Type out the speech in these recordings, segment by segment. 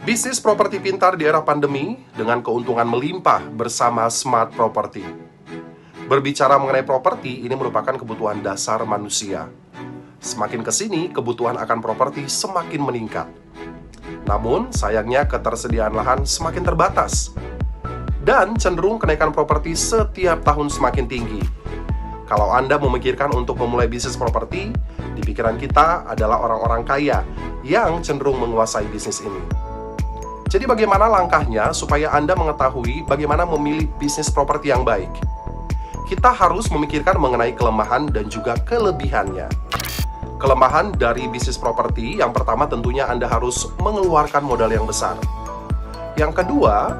Bisnis properti pintar di era pandemi dengan keuntungan melimpah bersama Smart Property. Berbicara mengenai properti, ini merupakan kebutuhan dasar manusia. Semakin kesini, kebutuhan akan properti semakin meningkat. Namun, sayangnya ketersediaan lahan semakin terbatas. Dan cenderung kenaikan properti setiap tahun semakin tinggi. Kalau Anda memikirkan untuk memulai bisnis properti, di pikiran kita adalah orang-orang kaya yang cenderung menguasai bisnis ini. Jadi bagaimana langkahnya supaya Anda mengetahui bagaimana memilih bisnis properti yang baik? Kita harus memikirkan mengenai kelemahan dan juga kelebihannya. Kelemahan dari bisnis properti, yang pertama tentunya Anda harus mengeluarkan modal yang besar. Yang kedua,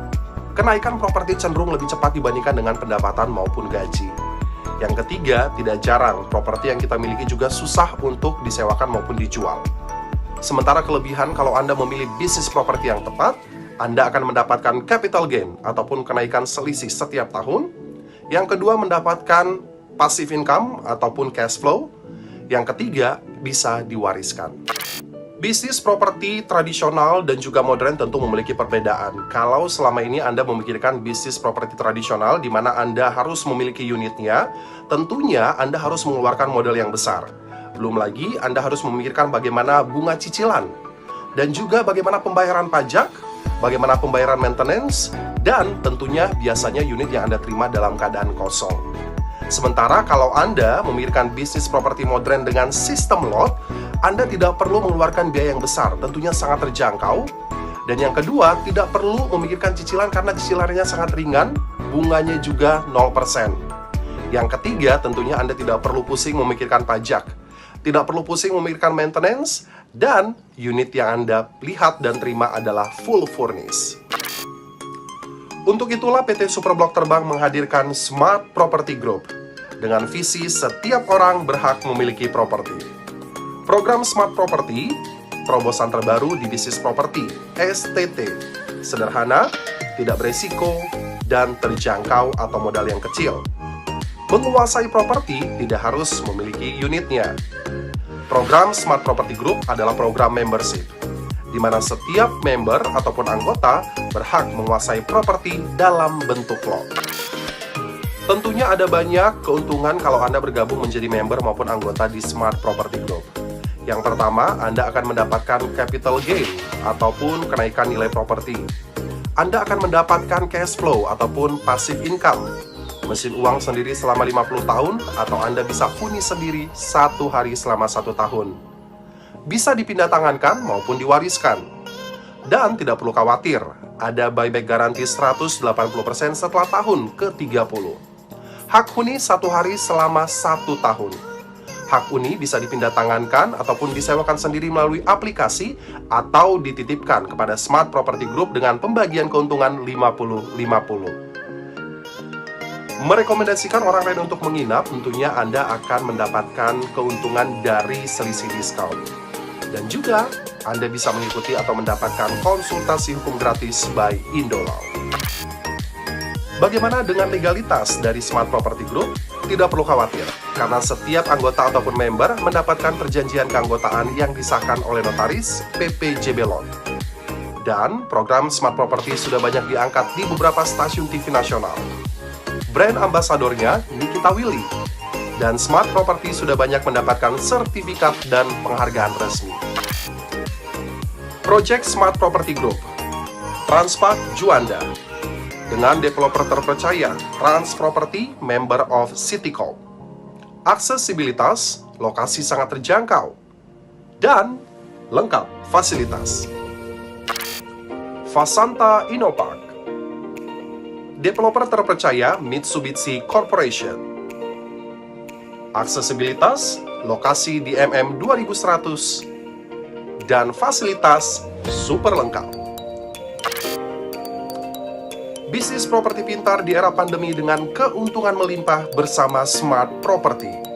kenaikan properti cenderung lebih cepat dibandingkan dengan pendapatan maupun gaji. Yang ketiga, tidak jarang properti yang kita miliki juga susah untuk disewakan maupun dijual. Sementara kelebihan kalau Anda memilih bisnis properti yang tepat, Anda akan mendapatkan capital gain ataupun kenaikan selisih setiap tahun. Yang kedua, mendapatkan passive income ataupun cash flow. Yang ketiga, bisa diwariskan. Bisnis properti tradisional dan juga modern tentu memiliki perbedaan. Kalau selama ini Anda memikirkan bisnis properti tradisional di mana Anda harus memiliki unitnya, tentunya Anda harus mengeluarkan modal yang besar. Belum lagi, Anda harus memikirkan bagaimana bunga cicilan, dan juga bagaimana pembayaran pajak, bagaimana pembayaran maintenance, dan tentunya biasanya unit yang Anda terima dalam keadaan kosong. Sementara kalau Anda memikirkan bisnis properti modern dengan sistem lot, Anda tidak perlu mengeluarkan biaya yang besar, tentunya sangat terjangkau. Dan yang kedua, tidak perlu memikirkan cicilan karena cicilannya sangat ringan, bunganya juga 0%. Yang ketiga, tentunya Anda tidak perlu pusing memikirkan pajak, tidak perlu pusing memikirkan maintenance, dan unit yang Anda lihat dan terima adalah full furnish. Untuk itulah PT Superblock Terbang menghadirkan Smart Property Group dengan visi setiap orang berhak memiliki properti. Program Smart Property, terobosan terbaru di bisnis properti, STT, sederhana, tidak beresiko, dan terjangkau atau modal yang kecil. Menguasai properti tidak harus memiliki unitnya. Program Smart Property Group adalah program membership, di mana setiap member ataupun anggota berhak menguasai properti dalam bentuk lot. Tentunya ada banyak keuntungan kalau Anda bergabung menjadi member maupun anggota di Smart Property Group. Yang pertama, Anda akan mendapatkan capital gain ataupun kenaikan nilai properti. Anda akan mendapatkan cash flow ataupun passive income, mesin uang sendiri selama 50 tahun, atau Anda bisa huni sendiri 1 hari selama 1 tahun. Bisa dipindah tangankan maupun diwariskan. Dan tidak perlu khawatir, ada buyback garansi 180% setelah tahun ke-30. Hak huni 1 hari selama 1 tahun. Hak huni bisa dipindah tangankan ataupun disewakan sendiri melalui aplikasi atau dititipkan kepada Smart Property Group dengan pembagian keuntungan 50-50. Merekomendasikan orang lain untuk menginap, tentunya Anda akan mendapatkan keuntungan dari selisih diskon. Dan juga, Anda bisa mengikuti atau mendapatkan konsultasi hukum gratis by Indolaw. Bagaimana dengan legalitas dari Smart Property Group? Tidak perlu khawatir, karena setiap anggota ataupun member mendapatkan perjanjian keanggotaan yang disahkan oleh notaris PPJB Lot. Dan program Smart Property sudah banyak diangkat di beberapa stasiun TV nasional. Brand ambasadornya Nikita Willy. Dan Smart Property sudah banyak mendapatkan sertifikat dan penghargaan resmi. Project Smart Property Group, Transpark Juanda, dengan developer terpercaya, Trans Property, member of Citicorp. Aksesibilitas, lokasi sangat terjangkau, dan lengkap fasilitas. Fasanta Innopark, developer terpercaya Mitsubishi Corporation. Aksesibilitas, lokasi di MM 2100, dan fasilitas super lengkap. Bisnis properti pintar di era pandemi dengan keuntungan melimpah bersama Smart Property.